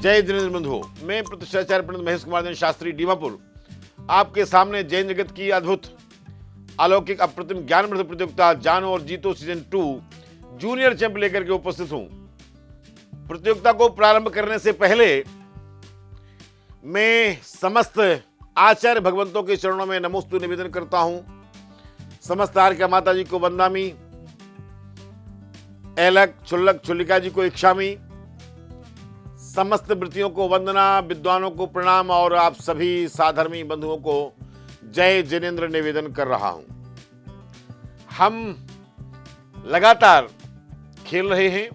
जय जिनेंद्र बंधुओं, मैं प्रतिष्ठाचार्य पंडित महेश कुमार जैन शास्त्री दीमापुर आपके सामने जैन जगत की अद्भुत अलौकिक अप्रतिम ज्ञानवर्धक प्रतियोगिता जानो और जीतो सीजन 2 जूनियर चैंप लेकर के उपस्थित हूं। प्रतियोगिता को प्रारंभ करने से पहले मैं समस्त आचार्य भगवंतों के चरणों में नमोस्तु निवेदन करता हूं। समस्त आर्य माता जी को वंदामि, ऐलक छुल्लक छुल्लिका जी को इच्छामि, समस्त वृत्तियों को वंदना, विद्वानों को प्रणाम और आप सभी साधर्मी बंधुओं को जय जिनेंद्र निवेदन कर रहा हूं। हम लगातार खेल रहे हैं।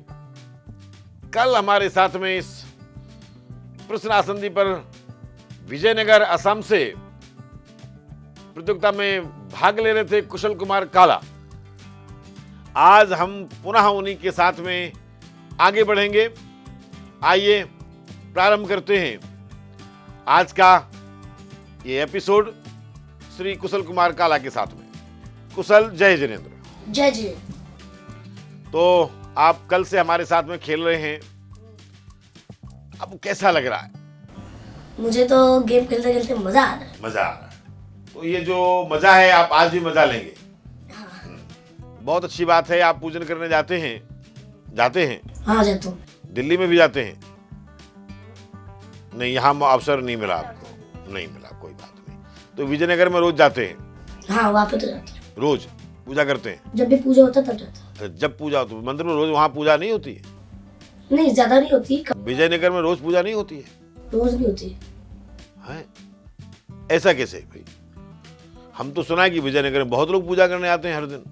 कल हमारे साथ में इस प्रश्न आसंदी पर विजयनगर असम से प्रतियोगिता में भाग ले रहे थे कुशल कुमार काला। आज हम पुनः उन्हीं के साथ में आगे बढ़ेंगे। आइए प्रारंभ करते हैं आज का ये एपिसोड श्री कुशल कुमार काला के साथ में। कुशल, जय जिनेंद्र। जय जय। तो आप कल से हमारे साथ में खेल रहे हैं, अब कैसा लग रहा है? मुझे तो गेम खेलते खेलते मजा आ रहा है। मजा आ रहा है। तो ये जो मजा है आप आज भी मजा लेंगे। बहुत अच्छी बात है। आप पूजन करने जाते हैं? हाँ, जाता हूँ। दिल्ली में भी जाते हैं? नहीं, यहाँ अवसर नहीं मिला आपको? नहीं मिला, कोई बात नहीं। तो विजयनगर में रोज जाते हैं? हाँ, वहाँ पे तो जाते हैं। रोज पूजा करते हैं? जब भी पूजा होता है तब जाता है। जब पूजा होती है मंदिर में रोज वहाँ पूजा नहीं होती है? नहीं, ज्यादा नहीं होती। विजयनगर में रोज पूजा नहीं होती है? रोज नहीं होती है? ऐसा कैसे भाई? हम तो सुना है कि विजयनगर में बहुत लोग पूजा करने आते हैं हर दिन।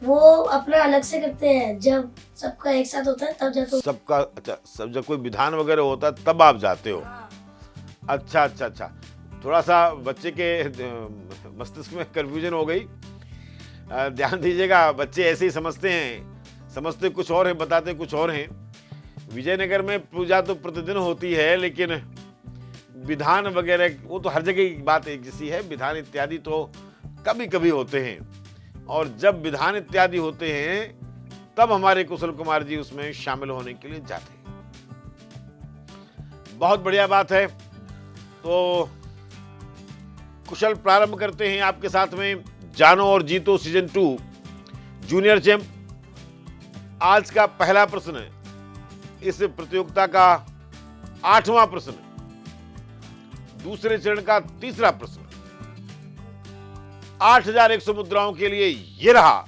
वो अपना अलग से करते हैं, जब सबका एक साथ होता है तब जाते हो। सबका? अच्छा, सब जब कोई विधान वगैरह होता है तब आप जाते हो? अच्छा अच्छा अच्छा। थोड़ा सा बच्चे के मस्तिष्क में कंफ्यूजन हो गई। ध्यान दीजिएगा, बच्चे ऐसे ही समझते हैं, समझते कुछ और है, बताते कुछ और हैं। विजयनगर में पूजा तो प्रतिदिन होती है, लेकिन विधान वगैरह वो तो हर जगह की बात एक जैसी है। विधान इत्यादि तो कभी कभी होते हैं, और जब विधान इत्यादि होते हैं तब हमारे कुशल कुमार जी उसमें शामिल होने के लिए जाते हैं। बहुत बढ़िया बात है। तो कुशल, प्रारंभ करते हैं आपके साथ में जानो और जीतो सीजन 2 जूनियर चैंप। आज का पहला प्रश्न, इस प्रतियोगिता का 8वां प्रश्न, दूसरे चरण का तीसरा प्रश्न। 8100 मुद्राओं के लिए ये रहा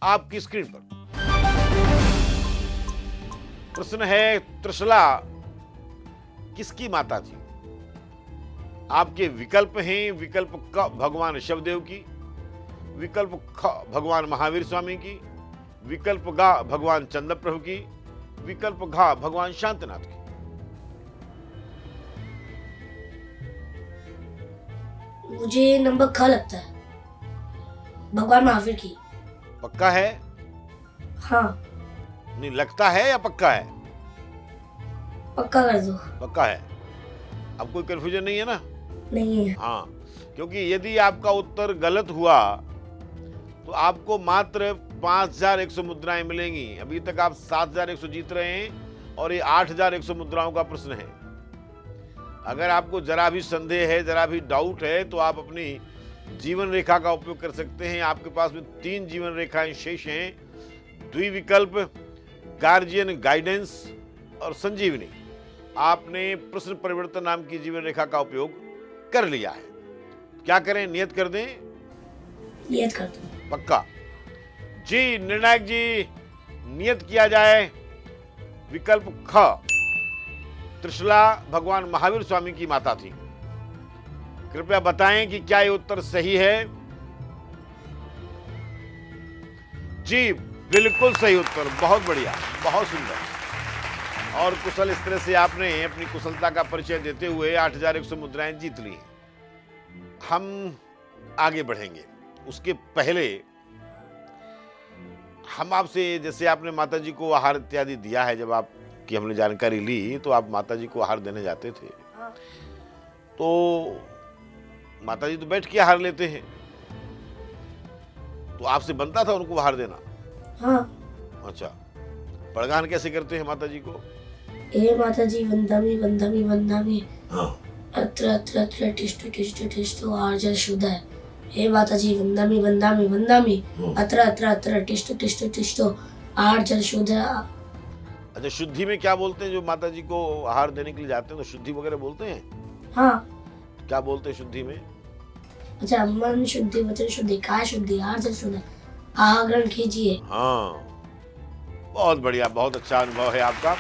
आपकी स्क्रीन पर प्रश्न है, त्रिशला किसकी माता थी? आपके विकल्प हैं, विकल्प क भगवान शिवदेव की, विकल्प ख भगवान महावीर स्वामी की, विकल्प ग भगवान चंद्र प्रभु की, विकल्प घ भगवान शांतिनाथ की। मुझे नंबर ख लगता है, भगवान महावीर की। पक्का है? हाँ। नहीं, लगता है या पक्का है? पक्का कर दो। पक्का है। अब कोई कंफ्यूजन नहीं है ना? नहीं है। हाँ, क्योंकि यदि आपका उत्तर गलत हुआ तो आपको मात्र 5100 मुद्राएं मिलेंगी। अभी तक आप 7100 जीत रहे हैं और ये 8100 मुद्राओं का प्रश्न है। अगर आपको जरा भी संदेह है, जरा भी डाउट है, तो आप अपनी जीवन रेखा का उपयोग कर सकते हैं। आपके पास में 3 जीवन रेखाएं शेष हैं, द्विविकल्प, गार्जियन गाइडेंस और संजीवनी। आपने प्रश्न परिवर्तन नाम की जीवन रेखा का उपयोग कर लिया है। क्या करें? नियत कर दें? नियत कर दो। पक्का जी। निर्णायक जी, नियत किया जाए। विकल्प ख, त्रिशला भगवान महावीर स्वामी की माता थी। कृपया बताएं कि क्या ये उत्तर सही है? जी, बिल्कुल सही उत्तर। बहुत बढ़िया, बहुत सुंदर। और कुशल, इस तरह से आपने अपनी कुशलता का परिचय देते हुए 8100 मुद्राएं जीत ली। हम आगे बढ़ेंगे, उसके पहले हम आपसे, जैसे आपने माता जी को आहार इत्यादि दिया है, जब आपकी हमने जानकारी ली तो आप माता जी को आहार देने जाते थे। तो माता जी तो बैठ के आहार लेते हैं, तो आपसे बनता था उनको आहार देना? हाँ। अच्छा, पड़गान कैसे करते हैं माता जी को? हे माता जी वंदामि वंदामि वंदामि हाँ अत्र अत्र अत्र तिष्ठो तिष्ठो तिष्ठो आर्जर शुद्ध है। हे माता जी वंदामि वंदामि वंदामि अत्र अत्र अत्र तिष्ठो तिष्ठो तिष्ठो आर्जर शुद्ध है। अच्छा, शुद्धि में क्या बोलते हैं? जो माता जी को आहार देने के लिए जाते हैं तो शुद्धि वगैरह बोलते हैं? हाँ। क्या बोलते हैं शुद्धि में? अच्छा, मन शुद्धि, वचन शुद्धि, काय शुद्धि, आर्जर शुद्ध है। आहार ग्रहण कीजिए। हाँ, बहुत बढ़िया, बहुत अच्छा अनुभव है आपका।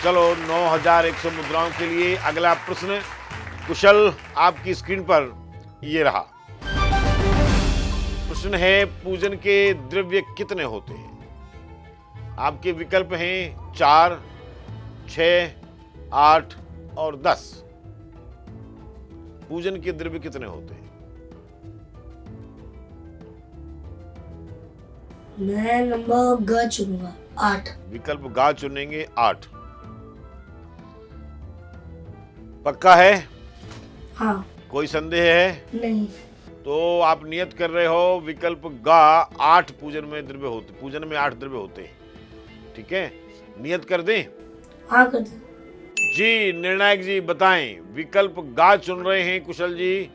चलो 9100 मुद्राओं के लिए अगला प्रश्न कुशल आपकी स्क्रीन पर ये रहा। प्रश्न है, पूजन के द्रव्य कितने होते हैं? आपके विकल्प हैं 4, 6, 8 और 10। पूजन के द्रव्य कितने होते हैं? मैं नंबर ग चुनूंगा, 8। विकल्प गा चुनेंगे, 8। पक्का है? हाँ। कोई संदेह है? नहीं। तो आप नियत कर रहे हो विकल्प गा 8 पूजन में द्रव्य होते, पूजन में 8 द्रव्य होते हैं। ठीक है, नियत कर दें? हाँ कर दे। जी निर्णायक जी बताएं, विकल्प गा चुन रहे हैं कुशल जी,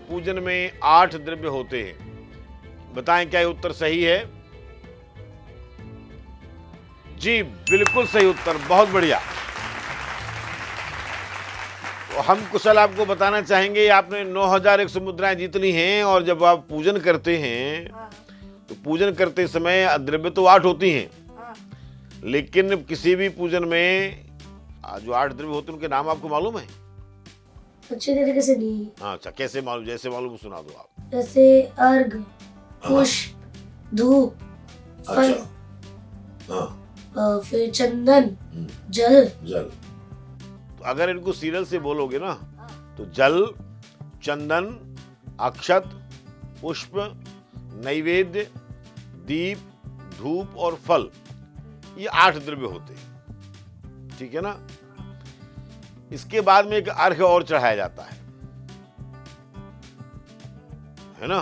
पूजन में 8 द्रव्य होते हैं, बताएं क्या ये उत्तर सही है? जी बिल्कुल सही उत्तर, बहुत बढ़िया। तो हम कुशल आपको बताना चाहेंगे, आपने 9100 मुद्राएं जीत ली हैं और जब आप पूजन करते हैं तो पूजन करते समय द्रव्य तो 8 होती हैं, लेकिन किसी भी पूजन में जो 8 द्रव्य होते हैं उनके नाम आपको मालूम है? अच्छे तरीके से नहीं। अच्छा, कैसे मालूम? जैसे मालूम सुना दो आप। जैसे अर्घ, पुष्प, धूप, फल, अच्छा हाँ फिर चंदन, जल। जल। तो अगर इनको सीरियल से बोलोगे ना तो जल, चंदन, अक्षत, पुष्प, नैवेद्य, दीप, धूप और फल, ये 8 द्रव्य होते हैं। ठीक है ना? इसके बाद में एक अर्घ और चढ़ाया जाता है ना?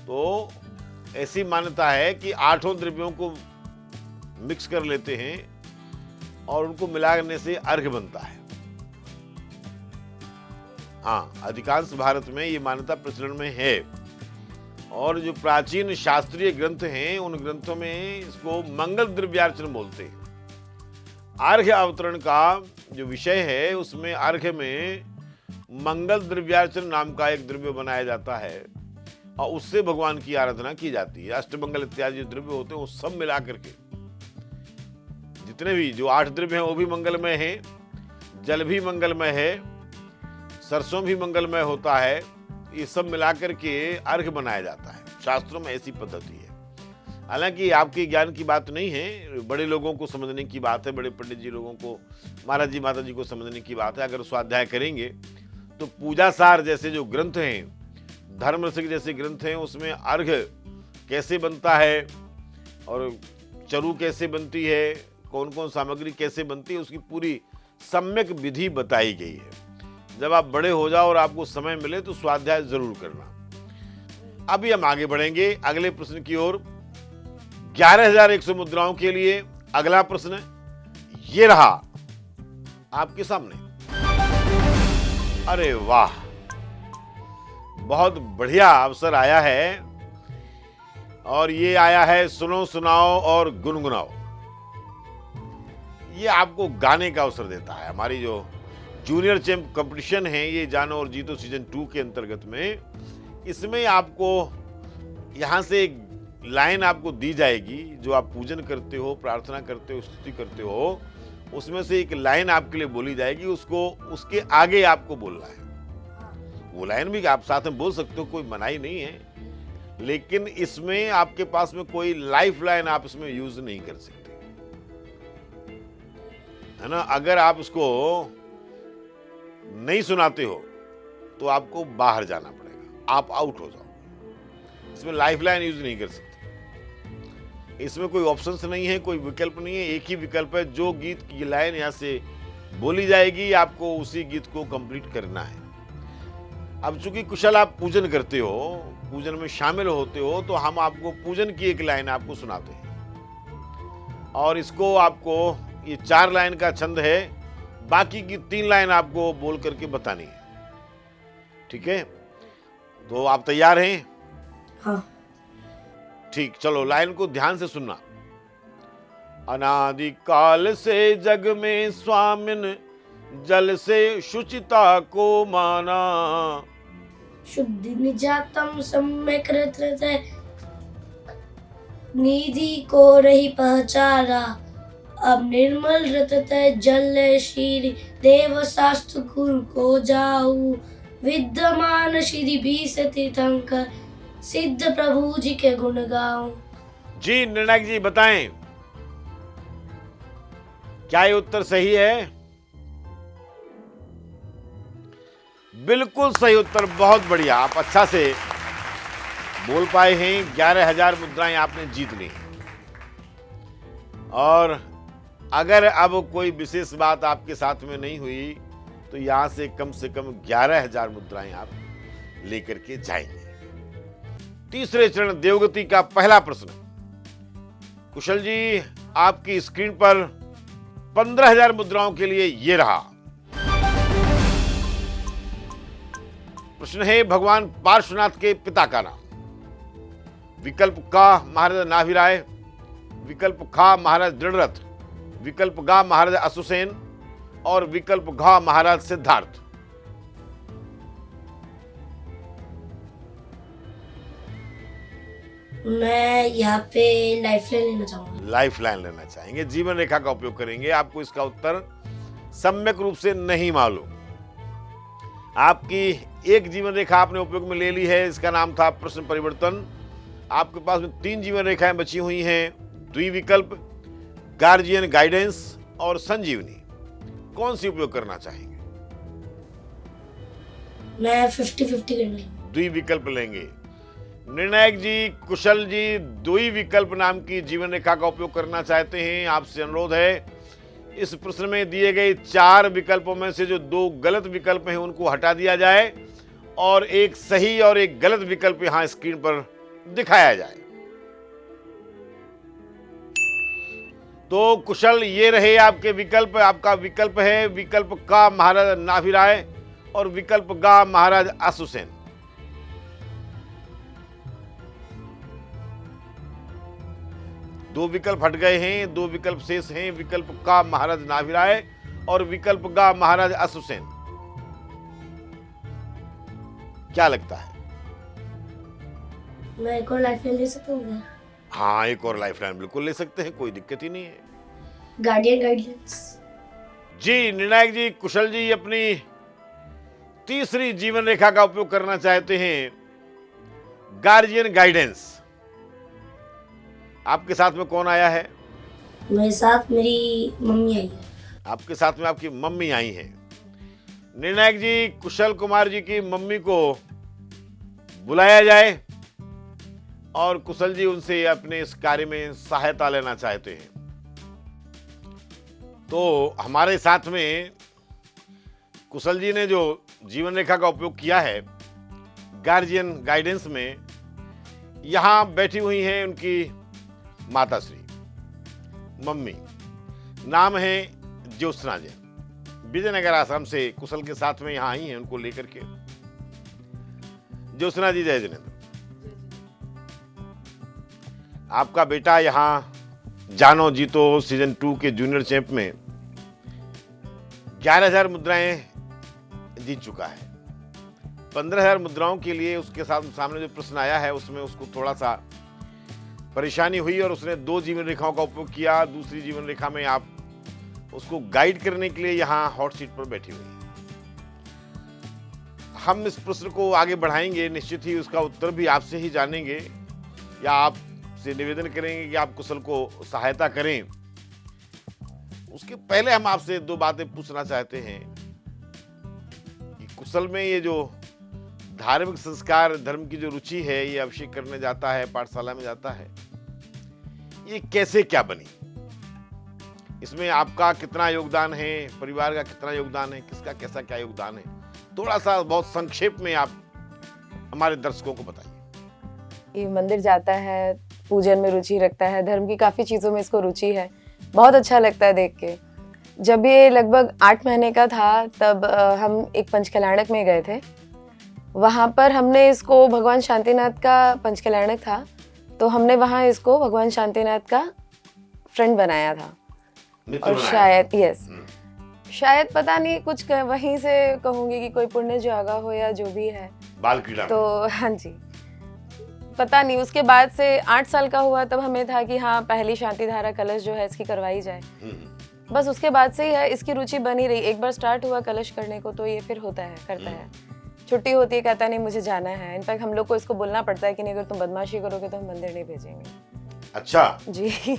तो ऐसी मान्यता है कि 8 द्रव्यों को मिक्स कर लेते हैं और उनको मिलाने से अर्घ बनता है। हाँ, अधिकांश भारत में ये मान्यता प्रचलन में है और जो प्राचीन शास्त्रीय ग्रंथ हैं उन ग्रंथों में इसको मंगल द्रव्यार्चन बोलते हैं। अर्घ्य अवतरण का जो विषय है उसमें अर्घ्य में मंगल द्रव्यार्चन नाम का एक द्रव्य बनाया जाता है और उससे भगवान की आराधना की जाती है। अष्टमंगल इत्यादि जो द्रव्य होते हैं वो सब मिला करके, जितने भी जो 8 द्रव्य हैं वो भी मंगलमय है, जल भी मंगलमय है, सरसों भी मंगलमय होता है, ये सब मिलाकर के अर्घ बनाया जाता है। शास्त्रों में ऐसी पद्धति है। हालांकि आपके ज्ञान की बात नहीं है, बड़े लोगों को समझने की बात है, बड़े पंडित जी लोगों को, महाराज जी माता जी को समझने की बात है। अगर स्वाध्याय करेंगे तो पूजा सार जैसे जो ग्रंथ हैं, धर्म रसिक जैसे ग्रंथ हैं, उसमें अर्घ कैसे बनता है और चरु कैसे बनती है, कौन कौन सामग्री कैसे बनती है, उसकी पूरी सम्यक विधि बताई गई है। जब आप बड़े हो जाओ और आपको समय मिले तो स्वाध्याय जरूर करना। अभी हम आगे बढ़ेंगे अगले प्रश्न की ओर। 11100 मुद्राओं के लिए अगला प्रश्न ये रहा आपके सामने। अरे वाह, बहुत बढ़िया अवसर आया है और ये आया है सुनो, सुनाओ और गुनगुनाओ। ये आपको गाने का अवसर देता है। हमारी जो जूनियर चैंप कंपटीशन है, ये जानो और जीतो सीजन 2 के अंतर्गत में, इसमें आपको यहाँ से एक लाइन आपको दी जाएगी। जो आप पूजन करते हो, प्रार्थना करते हो, स्तुति करते हो, उसमें से एक लाइन आपके लिए बोली जाएगी, उसको उसके आगे आपको बोलना है। वो लाइन भी आप साथ में बोल सकते हो, कोई मनाही नहीं है, लेकिन इसमें आपके पास में कोई लाइफ लाइन आप इसमें यूज नहीं कर सकते, है ना? अगर आप उसको नहीं सुनाते हो तो आपको बाहर जाना पड़ेगा, आप आउट हो जाओ। इसमें लाइफ लाइन यूज नहीं कर सकते। इसमें कोई ऑप्शंस नहीं है, कोई विकल्प नहीं है, एक ही विकल्प है। जो गीत की लाइन यहाँ से बोली जाएगी आपको उसी गीत को कंप्लीट करना है। अब चूंकि कुशल आप पूजन करते हो, पूजन में शामिल होते हो, तो हम आपको पूजन की एक लाइन आपको सुनाते हैं और इसको आपको, ये 4 लाइन का छंद है, बाकी की 3 लाइन आपको बोल करके बतानी है, ठीक है? तो आप तैयार हैं? हाँ। ठीक, चलो लाइन को ध्यान से सुनना। अनादिकाल से जग में स्वामिन, जल से शुचिता को माना। शुद्धि निजातम सम्यक रत्रतय, निधि को रही पहचाना। अब निर्मल रततय जल श्री देव शास्त्र गुरु को जाऊ। विद्यमान श्री भी तीर्थंकर, सिद्ध प्रभु जी के गुण गाऊं। जी निर्णायक जी बताएं, क्या ये उत्तर सही है? बिल्कुल सही उत्तर, बहुत बढ़िया। आप अच्छा से बोल पाए हैं। 11,000 मुद्राएं आपने जीत ली हैं। और अगर अब कोई विशेष बात आपके साथ में नहीं हुई तो यहां से कम 11,000 मुद्राएं आप लेकर के जाएंगे। तीसरे चरण देवगति का पहला प्रश्न। कुशल जी, आपकी स्क्रीन पर 15,000 मुद्राओं के लिए ये रहा प्रश्न है, भगवान पार्श्वनाथ के पिता का नाम। विकल्प का महाराज नाभिराय, विकल्प खा महाराज दृढ़रथ, विकल्प गा महाराज अश्वसेन और विकल्प घा महाराज सिद्धार्थ। मैं यहाँ पे लाइफलाइन लेना चाहूंगा। लाइफलाइन लेना चाहेंगे, जीवन रेखा का उपयोग करेंगे। आपको इसका उत्तर सम्यक रूप से नहीं मालूम। आपकी एक जीवन रेखा आपने उपयोग में ले ली है, इसका नाम था प्रश्न परिवर्तन। आपके पास में 3 जीवन रेखाएं बची हुई हैं, द्विविकल्प, गार्जियन गाइडेंस और संजीवनी। कौन सी उपयोग करना चाहेंगे? मैं 50-50 करना चाहूंगा। द्विविकल्प लेंगे। निर्णायक जी, कुशल जी द्विविकल्प नाम की जीवन रेखा का उपयोग करना चाहते हैं। आपसे अनुरोध है, इस प्रश्न में दिए गए 4 विकल्पों में से जो 2 गलत विकल्प हैं उनको हटा दिया जाए और एक सही और एक गलत विकल्प यहां स्क्रीन पर दिखाया जाए। तो कुशल, ये रहे आपके विकल्प। आपका विकल्प है विकल्प का महाराज नाभिराय और विकल्प गा महाराज अश्वसेन। दो विकल्प हट गए हैं, 2 विकल्प शेष हैं, विकल्प का महाराज नाभिराय और विकल्प गा महाराज अश्वसेन। क्या लगता है? मैं एक और लाइफलाइन ले सकता हूँ? हाँ, एक और लाइफलाइन बिल्कुल ले सकते हैं, कोई दिक्कत ही नहीं है। Guardian guidance. जी निर्णायक जी, कुशल जी अपनी तीसरी जीवन रेखा का उपयोग करना चाहते हैं, गार्जियन गाइडेंस। आपके साथ में कौन आया है? मेरे साथ मेरी मम्मी आई है। आपके साथ में आपकी मम्मी आई हैं। निर्णायक जी, कुशल कुमार जी की मम्मी को बुलाया जाए और कुशल जी उनसे अपने इस कार्य में सहायता लेना चाहते हैं। तो हमारे साथ में कुशल जी ने जो जीवन रेखा का उपयोग किया है गार्जियन गाइडेंस में, यहां बैठी हुई हैं उनकी माता श्री, मम्मी। नाम है ज्योत्सना जी, विजयनगर आसाम से कुशल के साथ में यहां आई हैं उनको लेकर के। ज्योत्सना जी, जय जिनेंद्र। आपका बेटा यहां जानो जीतो सीजन 2 के जूनियर चैंप में 11,000 मुद्राएं जीत चुका है। 15,000 मुद्राओं के लिए उसके सामने जो प्रश्न आया है उसमें उसको थोड़ा सा परेशानी हुई और उसने 2 जीवन रेखाओं का उपयोग किया। दूसरी जीवन रेखा में आप उसको गाइड करने के लिए यहां हॉट सीट पर बैठी हुई हैं। हम इस प्रश्न को आगे बढ़ाएंगे, निश्चित ही उसका उत्तर भी आपसे ही जानेंगे या आपसे निवेदन करेंगे कि आप कुशल को सहायता करें। उसके पहले हम आपसे 2 बातें पूछना चाहते हैं कि कुशल में ये जो धार्मिक संस्कार, धर्म की जो रुचि है, ये अभिषेक करने जाता है, पाठशाला में जाता है, ये कैसे क्या बनी? इसमें आपका कितना योगदान है, परिवार का कितना योगदान है, किसका कैसा क्या योगदान है? थोड़ा सा बहुत संक्षेप में आप हमारे दर्शकों को बताइए। ये मंदिर जाता है, पूजन में रुचि रखता है, धर्म की काफ़ी चीज़ों में इसको रुचि है। बहुत अच्छा लगता है देख के। जब ये लगभग 8 महीने का था तब हम एक पंचकल्याणक में गए थे। वहाँ पर हमने इसको भगवान शांतिनाथ का पंचकल्याणक था, तो हमने वहाँ इसको भगवान शांतिनाथ का फ्रेंड बनाया था। मित्र और बनाया। शायद शायद पता नहीं कुछ वहीं से कहूँगी कि कोई पुण्य जागा हो या जो भी है। बाल क्रीड़ा में। तो हाँ जी, पता नहीं। उसके बाद से 8 साल का हुआ तब हमें था कि हाँ पहली शांति धारा कलश जो है इसकी करवाई जाए। बस उसके बाद से ही है इसकी रुचि बनी रही। एक बार स्टार्ट हुआ कलश करने को तो ये फिर होता है, करता है। छुट्टी होती है, कहता नहीं मुझे जाना है। इनफैक्ट हम लोग को इसको बोलना पड़ता है कि नहीं अगर तुम बदमाशी करोगे तो हम मंदिर नहीं भेजेंगे। अच्छा जी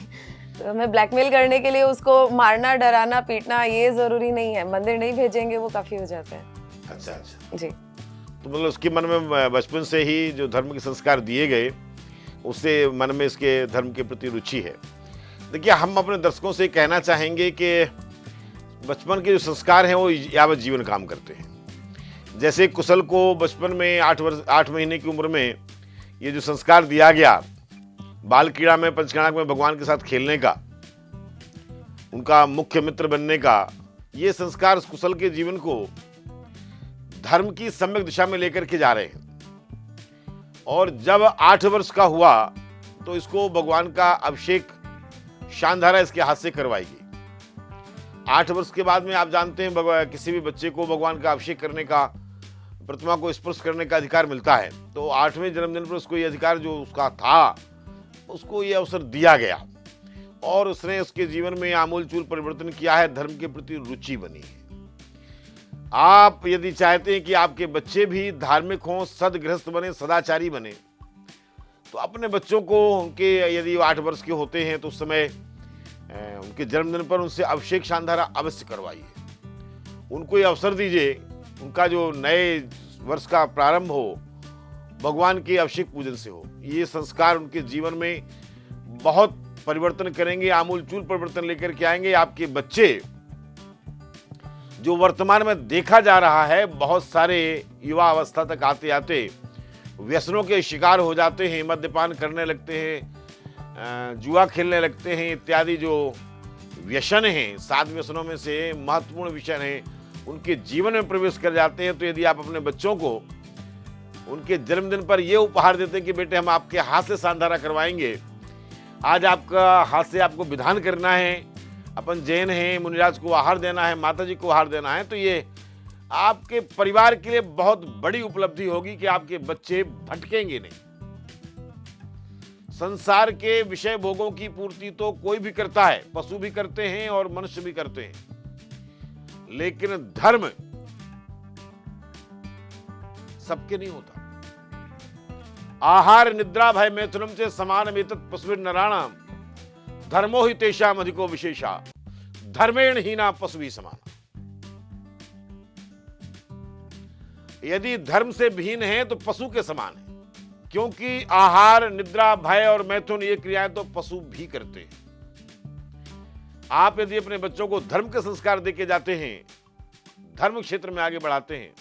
तो हमें ब्लैकमेल करने के लिए उसको मारना, डराना, पीटना ये जरूरी नहीं है। मंदिर नहीं भेजेंगे वो काफी हो जाता है। अच्छा अच्छा। जी तो मतलब उसके मन में बचपन से ही जो धर्म के संस्कार दिए गए, उससे मन में इसके धर्म के प्रति रुचि है। देखिए, हम अपने दर्शकों से कहना चाहेंगे कि बचपन के जो संस्कार हैं वो यावत जीवन काम करते हैं। जैसे कुशल को बचपन में 8 महीने की उम्र में ये जो संस्कार दिया गया, बाल क्रीड़ा में पंचकल्याणक में भगवान के साथ खेलने का, उनका मुख्य मित्र बनने का, ये संस्कार उस कुशल के जीवन को धर्म की सम्यक दिशा में लेकर के जा रहे हैं। और जब 8 वर्ष का हुआ तो इसको भगवान का अभिषेक शानधारा इसके हाथ से करवाएगी। 8 वर्ष के बाद में आप जानते हैं किसी भी बच्चे को भगवान का अभिषेक करने का, प्रतिमा को स्पर्श करने का अधिकार मिलता है। तो 8वें जन्मदिन पर उसको ये अधिकार जो उसका था, उसको ये अवसर दिया गया और उसने उसके जीवन में आमूलचूल परिवर्तन किया है। धर्म के प्रति रुचि बनी है। आप यदि चाहते हैं कि आपके बच्चे भी धार्मिक हों, सदगृहस्थ बने, सदाचारी बने, तो अपने बच्चों को उनके यदि 8 वर्ष के होते हैं तो उस समय उनके जन्मदिन पर उनसे अभिषेक शानधारा अवश्य करवाइए। उनको ये अवसर दीजिए, उनका जो नए वर्ष का प्रारंभ हो भगवान के अभिषेक पूजन से हो। ये संस्कार उनके जीवन में बहुत परिवर्तन करेंगे, आमूलचूल परिवर्तन लेकर के आएंगे। आपके बच्चे जो वर्तमान में देखा जा रहा है, बहुत सारे युवा अवस्था तक आते आते व्यसनों के शिकार हो जाते हैं, मद्यपान करने लगते हैं, जुआ खेलने लगते हैं, इत्यादि जो व्यसन हैं, 7 व्यसनों में से महत्वपूर्ण व्यसन हैं, उनके जीवन में प्रवेश कर जाते हैं। तो यदि आप अपने बच्चों को उनके जन्मदिन पर ये उपहार देते हैं कि बेटे हम आपके हाथ से शानधारा करवाएंगे, आज आपका हाथ से आपको विधान करना है, अपन जैन हैं, मुनिराज को आहार देना है, माता जी को आहार देना है, तो ये आपके परिवार के लिए बहुत बड़ी उपलब्धि होगी कि आपके बच्चे भटकेंगे नहीं। संसार के विषय भोगों की पूर्ति तो कोई भी करता है, पशु भी करते हैं और मनुष्य भी करते हैं, लेकिन धर्म सबके नहीं होता। आहार निद्रा भय मैथुनम से समान एतत् पशुभिर नराणाम धर्मो ही तेषाम अधिको विशेषा धर्मेण हीना पशुभिः समाना। यदि धर्म से भिन्न है तो पशु के समान है, क्योंकि आहार, निद्रा, भय और मैथुन ये क्रियाएं तो पशु भी करते हैं। आप यदि अपने बच्चों को धर्म के संस्कार देके जाते हैं, धर्म क्षेत्र में आगे बढ़ाते हैं,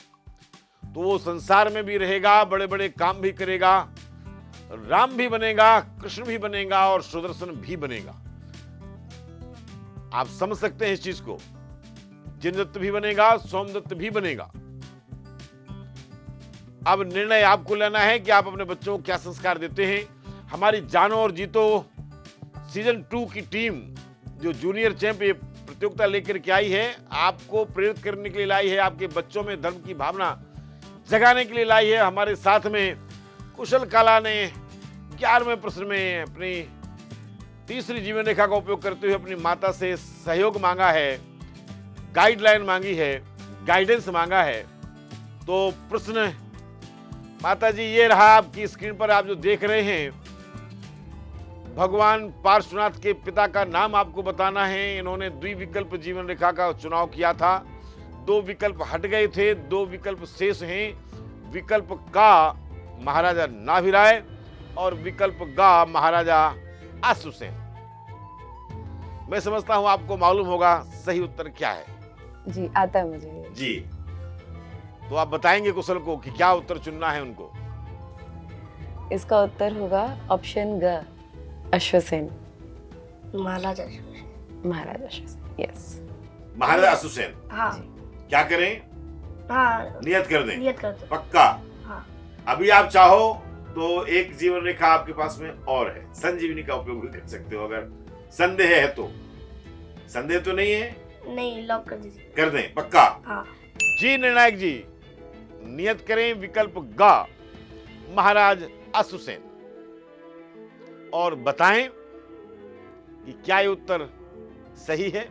तो वो संसार में भी रहेगा, बड़े बड़े काम भी करेगा, राम भी बनेगा, कृष्ण भी बनेगा और सुदर्शन भी बनेगा। आप समझ सकते हैं इस चीज को। जिनदत्त भी बनेगा, सोमदत्त भी बनेगा। अब निर्णय आपको लेना है कि आप अपने बच्चों को क्या संस्कार देते हैं। हमारी जानो और जीतो सीजन 2 की टीम जो जूनियर चैंप ये प्रतियोगिता लेकर के आई है, आपको प्रेरित करने के लिए लाई है, आपके बच्चों में धर्म की भावना जगाने के लिए लाई है। हमारे साथ में कुशल काला ने 11वें प्रश्न में अपनी तीसरी जीवन रेखा का उपयोग करते हुए अपनी माता से सहयोग मांगा है, गाइडलाइन मांगी है, गाइडेंस मांगा है। तो प्रश्न माता जी ये रहा आपकी स्क्रीन पर, आप जो देख रहे हैं, भगवान पार्श्वनाथ के पिता का नाम आपको बताना है। इन्होंने द्विविकल्प जीवन रेखा का चुनाव किया था, 2 विकल्प हट गए थे, 2 विकल्प शेष हैं। विकल्प का महाराजा नाभिराय और विकल्प गा महाराजा अश्वसेन। मैं समझता हूं आपको मालूम होगा सही उत्तर क्या है। जी आता है मुझे जी, तो आप बताएंगे कुशल को कि क्या उत्तर चुनना है उनको। इसका उत्तर होगा ऑप्शन ग, अश्वसेन, महाराजा महाराजा अश्वसेन। यस। महाराजा असुसेन। हाँ क्या करें? हाँ नियत कर दें। नियत करते। पक्का? हाँ अभी आप चाहो तो एक जीवन रेखा आपके पास में और है, संजीवनी का उपयोग भी कर सकते हो अगर संदेह है तो। संदेह तो नहीं है? नहीं, लॉक कर दीजिए। कर दें? पक्का? हाँ जी निर्णायक जी, नियत करें विकल्प ग, महाराज असुसेन, और बताएं कि क्या ये उत्तर सही है।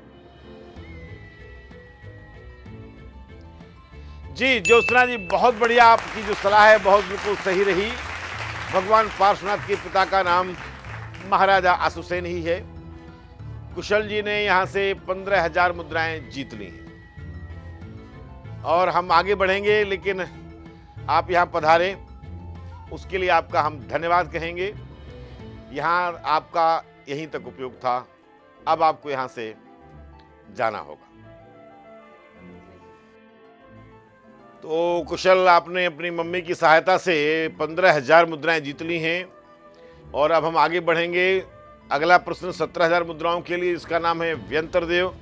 जी ज्योत्सना जी, बहुत बढ़िया, आपकी जो सलाह है बहुत बिल्कुल सही रही। भगवान पार्श्वनाथ के पिता का नाम महाराजा असुसेन ही है। कुशल जी ने यहां से 15,000 मुद्राएं जीत ली हैं और हम आगे बढ़ेंगे, लेकिन आप यहां पधारे उसके लिए आपका हम धन्यवाद कहेंगे। यहां आपका यहीं तक उपयोग था, अब आपको यहां से जाना होगा। तो कुशल, आपने अपनी मम्मी की सहायता से 15,000 मुद्राएं जीत ली हैं और अब हम आगे बढ़ेंगे। अगला प्रश्न 17,000 मुद्राओं के लिए, इसका नाम है व्यंतर देव।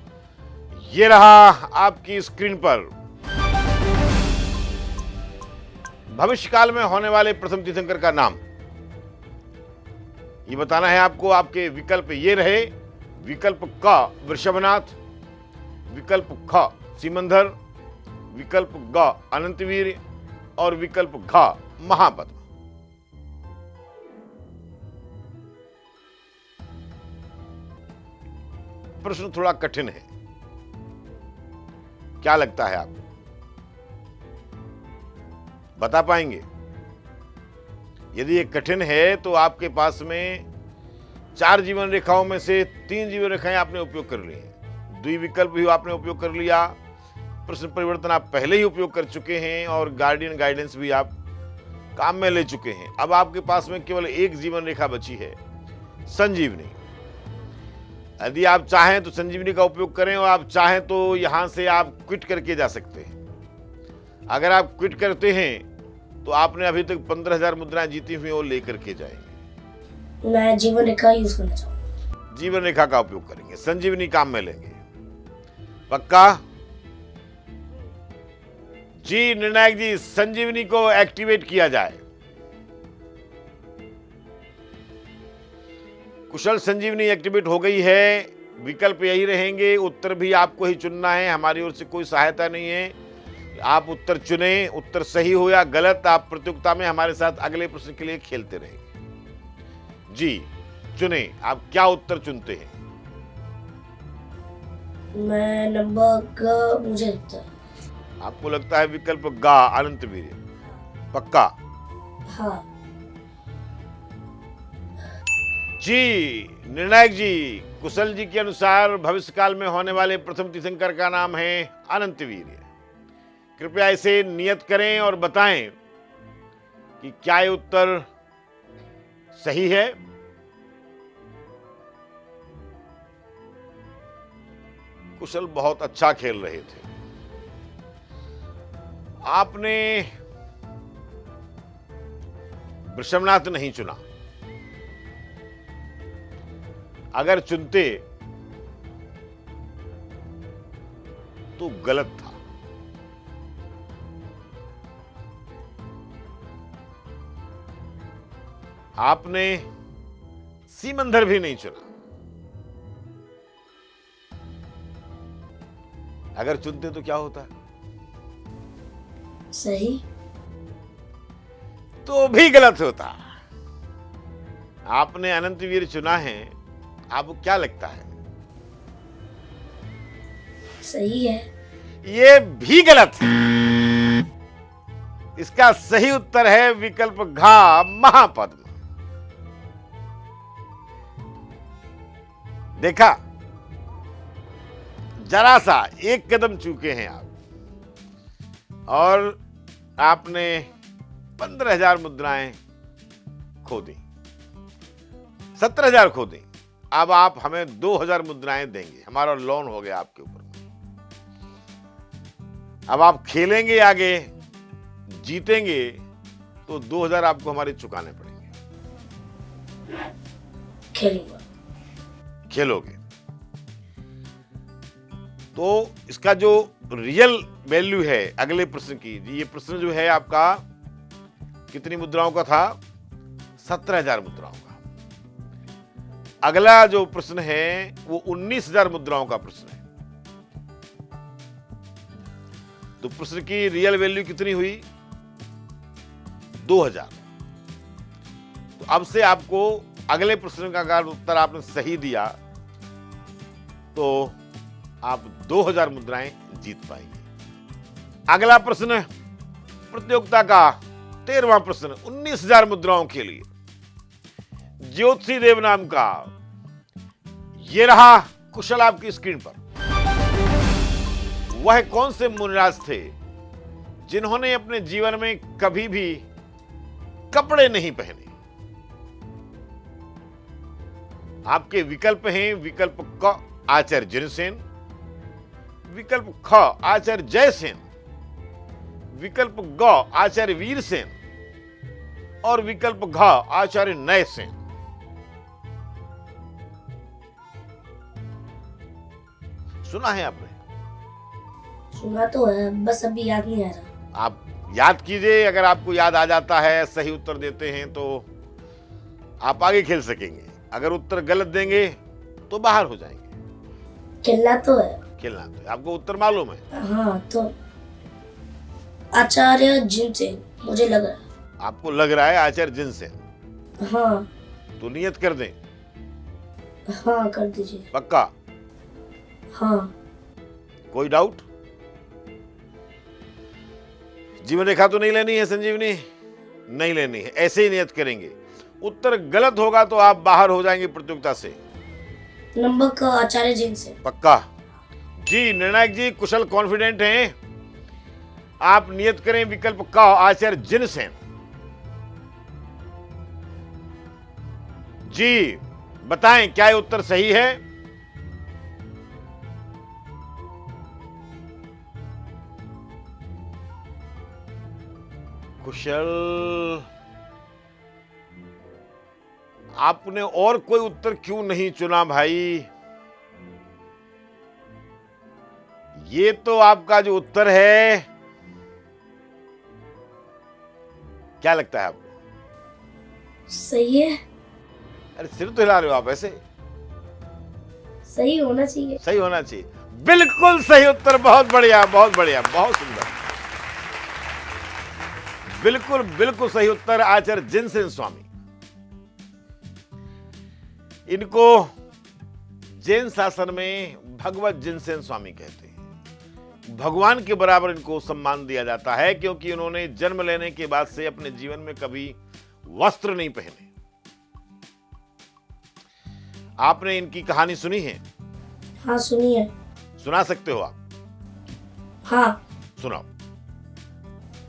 ये रहा आपकी स्क्रीन पर भविष्य काल में होने वाले प्रथम तीर्थंकर का नाम। ये बताना है आपको। आपके विकल्प ये रहे, विकल्प क वृषभनाथ, विकल्प ख सिमंदर, विकल्प ग अनंतवीर और विकल्प घ महापद्म। प्रश्न थोड़ा कठिन है, क्या लगता है आपको? बता पाएंगे? यदि ये कठिन है तो आपके पास में 4 जीवन रेखाओं में से 3 जीवन रेखाएं आपने उपयोग कर ली हैं। द्विविकल्प भी आपने उपयोग कर लिया, प्रश्न परिवर्तन आप पहले ही उपयोग कर चुके हैं और गार्डियन गाइडेंस भी आप काम में ले चुके हैं। अब आपके पास में केवल एक जीवन रेखा बची है, संजीवनी। यदि आप चाहें तो संजीवनी का उपयोग करें और आप चाहें तो यहां से आप क्विट करके जा सकते हैं। अगर आप क्विट करते हैं तो आपने अभी तक 15,000 मुद्राएं जीती हुई और लेकर के जाएंगे। मैं जीवन रेखा यूज करना चाहूंगा। जीवन रेखा का उपयोग करेंगे, संजीवनी काम में लेंगे। पक्का? जी निर्णायक जी, संजीवनी को एक्टिवेट किया जाए। कुशल, संजीवनी एक्टिवेट हो गई है। विकल्प यही रहेंगे, उत्तर भी आपको ही चुनना है, हमारी ओर से कोई सहायता नहीं है। आप उत्तर चुने, उत्तर सही हो या गलत, आप प्रतियोगिता में हमारे साथ अगले प्रश्न के लिए खेलते रहेंगे। जी चुने, आप क्या उत्तर चुनते हैं? मैं नंबर ग मुझे लगता है। आपको लगता है विकल्प गा अनंतवीर? पक्का? हाँ जी निर्णायक जी, कुशल जी के अनुसार भविष्य काल में होने वाले प्रथम तीर्थंकर का नाम है अनंतवीर। कृपया इसे नियत करें और बताएं कि क्या ये उत्तर सही है। कुशल बहुत अच्छा खेल रहे थे। आपने वृषभनाथ नहीं चुना। अगर चुनते तो गलत था। आपने सिमंदर भी नहीं चुना। अगर चुनते तो क्या होता? सही। तो भी गलत होता। आपने अनंतवीर चुना है, आपको क्या लगता है? सही है। ये भी गलत है। इसका सही उत्तर है विकल्प घा महापद्म। देखा, जरा सा एक कदम चूके हैं आप और आपने 15,000 मुद्राएं खो दी, 17,000 खो दी। अब आप हमें 2,000 मुद्राएं देंगे, हमारा लोन हो गया आपके ऊपर। अब आप खेलेंगे आगे, जीतेंगे तो 2,000 आपको हमारे चुकाने पड़ेंगे। खेलूंगा। खेलोगे? तो इसका जो रियल वैल्यू है अगले प्रश्न की, ये प्रश्न जो है आपका कितनी मुद्राओं का था? 17,000 मुद्राओं का। अगला जो प्रश्न है वो 19,000 मुद्राओं का प्रश्न है। तो प्रश्न की रियल वैल्यू कितनी हुई? 2,000। तो अब से आपको अगले प्रश्न का अगर उत्तर आपने सही दिया तो आप 2,000 मुद्राएं जीत पाएंगे। अगला प्रश्न प्रतियोगिता का 13वां प्रश्न 19,000 मुद्राओं के लिए। ज्योतिषी देव नाम का ये रहा कुशल आपकी स्क्रीन पर। वह कौन से मुनिराज थे जिन्होंने अपने जीवन में कभी भी कपड़े नहीं पहने? आपके विकल्प हैं, विकल्प क आचार्य जिनसेन, विकल्प ख आचार्य जयसेन, विकल्प ग आचार्य वीरसेन और विकल्प घ आचार्य नयसेन। सुना है आपने? सुना तो है, बस अभी याद नहीं आ रहा। आप याद कीजिए, अगर आपको याद आ जाता है, सही उत्तर देते हैं तो आप आगे खेल सकेंगे। अगर उत्तर गलत देंगे तो बाहर हो जाएंगे। खेलना तो है। खेलना तो है। आपको उत्तर मालूम है? हाँ, तो आचार्य जिनसेन मुझे लग रहा है। आपको लग रहा है आचार्य जिनसेन? हाँ। तो नियत कर दें? हाँ, कर दीजिए। पक्का? हाँ। कोई डाउट? जीवन रेखा तो नहीं लेनी है संजीवनी? नहीं लेनी है, ऐसे ही नियत करेंगे। उत्तर गलत होगा तो आप बाहर हो जाएंगे प्रतियोगिता से। नंबर का आचार्य जिनसेन। पक्का? जी निर्णायक जी कुशल कॉन्फिडेंट हैं। आप नियत करें विकल्प का आचार्य जिनसेन। जी बताएं क्या ये उत्तर सही है? कुशल, आपने और कोई उत्तर क्यों नहीं चुना भाई? ये तो आपका जो उत्तर है, क्या लगता है आपको? सही है। अरे सिर तो हिला रहे हो आप ऐसे। सही होना चाहिए। सही होना चाहिए, बिल्कुल सही उत्तर। बहुत बढ़िया, बहुत बढ़िया, बहुत सुंदर। बिल्कुल बिल्कुल सही उत्तर आचार्य जिनसेन स्वामी। इनको जैन शासन में भगवत जिनसेन स्वामी कहते हैं। भगवान के बराबर इनको सम्मान दिया जाता है क्योंकि उन्होंने जन्म लेने के बाद से अपने जीवन में कभी वस्त्र नहीं पहने। आपने इनकी कहानी सुनी है? हाँ, सुनी है। सुना सकते हो आप? हाँ। सुनाओ।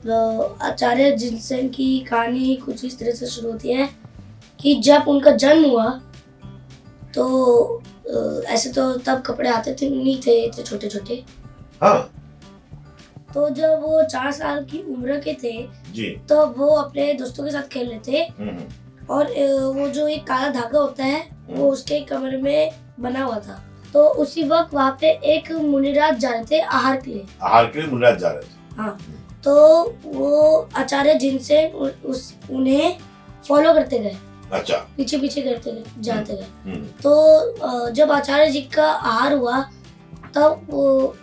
तो आचार्य जिनसेन की कहानी कुछ इस तरह से शुरू होती है कि जब उनका जन्म हुआ तो ऐसे तो तब कपड़े आते थे नहीं थे, इतने छोटे छोटे। हाँ। तो जब वो 4 साल की उम्र के थे जी। तो वो अपने दोस्तों के साथ खेल रहे थे और वो जो एक काला धागा होता है वो उसके कमर में बना हुआ था। तो उसी वक्त वहाँ पे एक मुनिराज जा रहे थे आहार के लिए। आहार के लिए मुनिराज जा रहे थे। हाँ। तो वो आचार्य जिनसेन उन्हें फॉलो करते गए। अच्छा। पीछे पीछे करते गए, जाते गए। तो जब आचार्य जी का आहार हुआ तब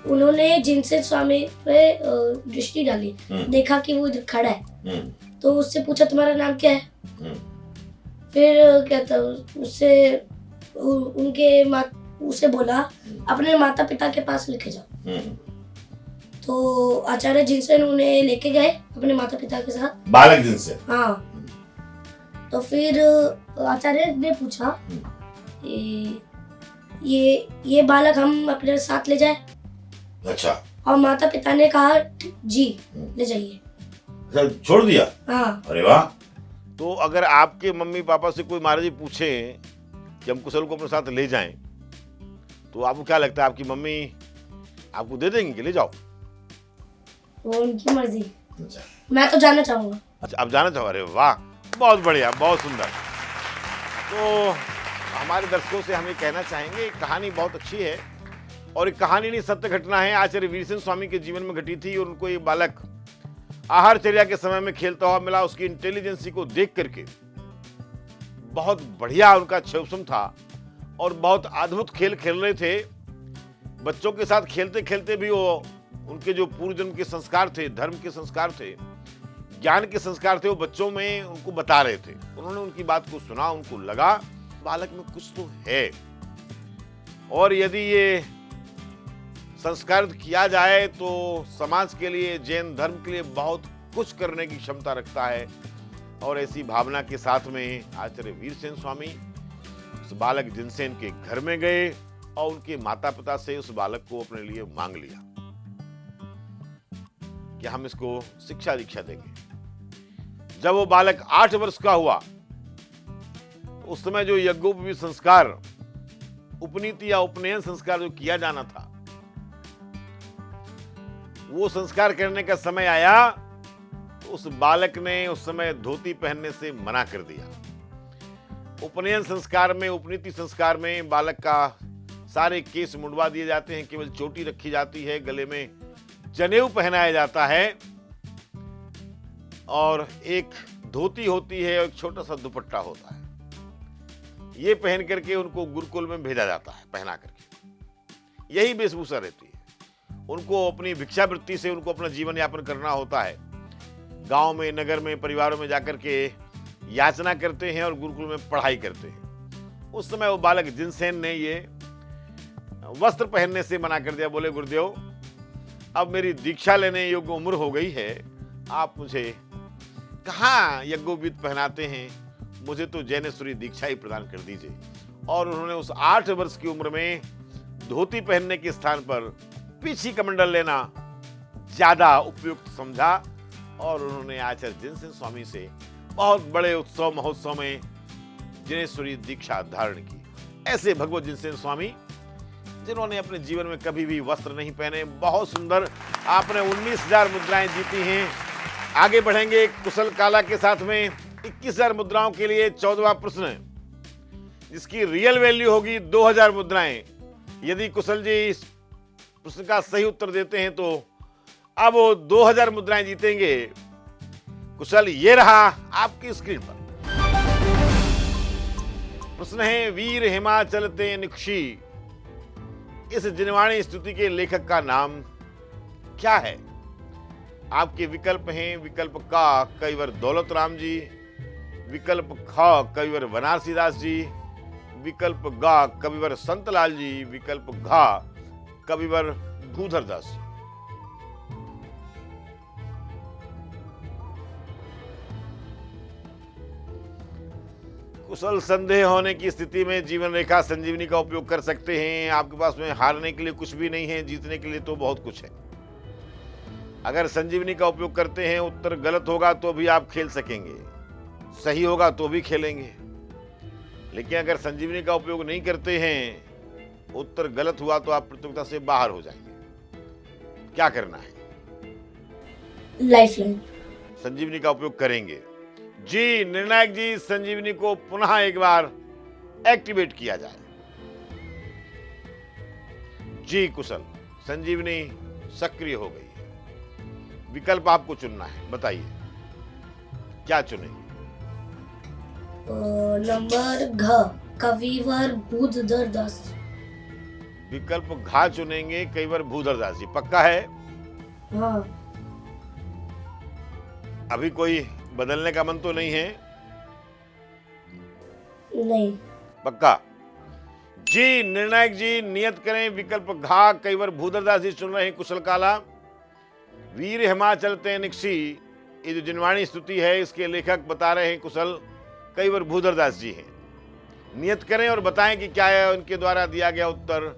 उन्होंने जिनसेन स्वामी पे दृष्टि डाली, देखा कि वो इधर खड़ा है। तो उससे पूछा तुम्हारा नाम क्या है? फिर कहता उससे उसे बोला अपने माता पिता के पास लेके जाओ। तो आचार्य जिनसेन उन्हें लेके गए अपने माता पिता के साथ। बालक जिनसेन? हाँ। तो फिर आचार्य ने पूछा ये बालक हम अपने साथ ले जाए? अच्छा। और माता पिता ने कहा जी ले जाइए। छोड़ दिया? हाँ। अरे वाह। तो अगर आपके मम्मी पापा से कोई महाराज जी पूछे कि हम कुशल को अपने साथ ले जाएं तो आपको क्या लगता है, आपकी मम्मी आपको दे देंगी कि ले जाओ? वो उनकी मर्जी। अच्छा। मैं तो जाना चाहूंगा। अच्छा, आप जाना चाहो? अरे वाह, बहुत बढ़िया, बहुत सुंदर। तो हमारे दर्शकों से हम ये कहना चाहेंगे, कहानी बहुत अच्छी है और एक कहानी नहीं, सत्य घटना है, आचार्य वीरसेन स्वामी के जीवन में घटी थी। और उनको ये बालक आहारचर्या के समय में खेलता हुआ मिला। उसकी इंटेलिजेंसी को देख करके बहुत बढ़िया उनका क्षमता था और बहुत अद्भुत खेल खेल रहे थे। बच्चों के साथ खेलते खेलते भी वो उनके जो पूर्व जन्म के संस्कार थे, धर्म के संस्कार थे, ज्ञान के संस्कार थे, वो बच्चों में उनको बता रहे थे। उन्होंने उनकी बात को सुना, उनको लगा बालक में कुछ तो है, और यदि ये संस्कारित किया जाए तो समाज के लिए, जैन धर्म के लिए बहुत कुछ करने की क्षमता रखता है। और ऐसी भावना के साथ में आचार्य वीरसेन स्वामी उस बालक जिनसेन के घर में गए और उनके माता पिता से उस बालक को अपने लिए मांग लिया कि हम इसको शिक्षा दीक्षा देंगे। जब वो बालक 8 वर्ष का हुआ, उस समय जो यज्ञोपवीत संस्कार, उपनीति या उपनयन संस्कार जो किया जाना था, वो संस्कार करने का समय आया तो उस बालक ने उस समय धोती पहनने से मना कर दिया। उपनयन संस्कार में, उपनीति संस्कार में बालक का सारे केस मुंडवा दिए जाते हैं, केवल चोटी रखी जाती है, गले में जनेऊ पहनाया जाता है और एक धोती होती है और एक छोटा सा दुपट्टा होता है। ये पहन करके उनको गुरुकुल में भेजा जाता है, पहना करके। यही वेशभूषा रहती है। उनको अपनी भिक्षावृत्ति से उनको अपना जीवन यापन करना होता है। गांव में, नगर में, परिवारों में जाकर के याचना करते हैं और गुरुकुल में पढ़ाई करते हैं। उस समय वो बालक जिनसेन ने ये वस्त्र पहनने से मना कर दिया। बोले, गुरुदेव, अब मेरी दीक्षा लेने योग्य उम्र हो गई है, आप मुझे कहाँ यज्ञोपवीत पहनाते हैं, मुझे तो जैनेश्वरी दीक्षा ही प्रदान कर दीजिए। और उन्होंने उस 8 वर्ष की उम्र में धोती पहनने के स्थान पर पीछी कमंडल लेना ज्यादा उपयुक्त समझा और उन्होंने आचार्य जिनसेन स्वामी से बहुत बड़े उत्सव महोत्सव में जैनेश्वरी दीक्षा धारण की। ऐसे भगवत जिनसेन स्वामी, जिन्होंने अपने जीवन में कभी भी वस्त्र नहीं पहने। बहुत सुंदर, आपने 19,000 मुद्राएं जीती हैं। आगे बढ़ेंगे कुशल काला के साथ में 21,000 मुद्राओं के लिए 14वां प्रश्न, जिसकी रियल वैल्यू होगी 2,000 मुद्राएं। यदि कुशल जी इस प्रश्न का सही उत्तर देते हैं तो अब वो 2,000 मुद्राएं जीतेंगे। कुशल, ये रहा आपकी स्क्रीन पर प्रश्न है, वीर हिमाचल ते निक्षी, इस जिनवाणी स्तुति के लेखक का नाम क्या है? आपके विकल्प हैं, विकल्प का कविवर दौलत राम जी, विकल्प ख कविवर बनारसी दास जी, विकल्प ग कविवर संतलाल जी, विकल्प घ कविवर भूधर दास जी। कुशल, संदेह होने की स्थिति में जीवन रेखा संजीवनी का उपयोग कर सकते हैं। आपके पास में हारने के लिए कुछ भी नहीं है, जीतने के लिए तो बहुत कुछ है। अगर संजीवनी का उपयोग करते हैं, उत्तर गलत होगा तो भी आप खेल सकेंगे, सही होगा तो भी खेलेंगे। लेकिन अगर संजीवनी का उपयोग नहीं करते हैं, उत्तर गलत हुआ तो आप प्रतियोगिता से बाहर हो जाएंगे। क्या करना है? लाइफलाइन। संजीवनी का उपयोग करेंगे। जी निर्णायक जी, संजीवनी को पुनः एक बार एक्टिवेट किया जाए। जी कुशल, संजीवनी सक्रिय हो गई है। विकल्प आपको चुनना है, बताइए क्या चुनेंगे? नंबर घ कविवर भूधर दास। विकल्प घा चुनेंगे, कईवर भूधर दास जी। पक्का है? हाँ। अभी कोई बदलने का मन तो नहीं है? नहीं। पक्का? जी निर्णायक जी, नियत करें। विकल्प घा कईवर भूधर दास जी चुन रहे हैं। कुशल काला, वीर हिमाचल ते निक्षी, ये जो जिनवाणी स्तुति है इसके लेखक बता रहे हैं कुशल कईवर भूधर दास जी हैं। नियत करें और बताएं कि क्या है उनके द्वारा दिया गया उत्तर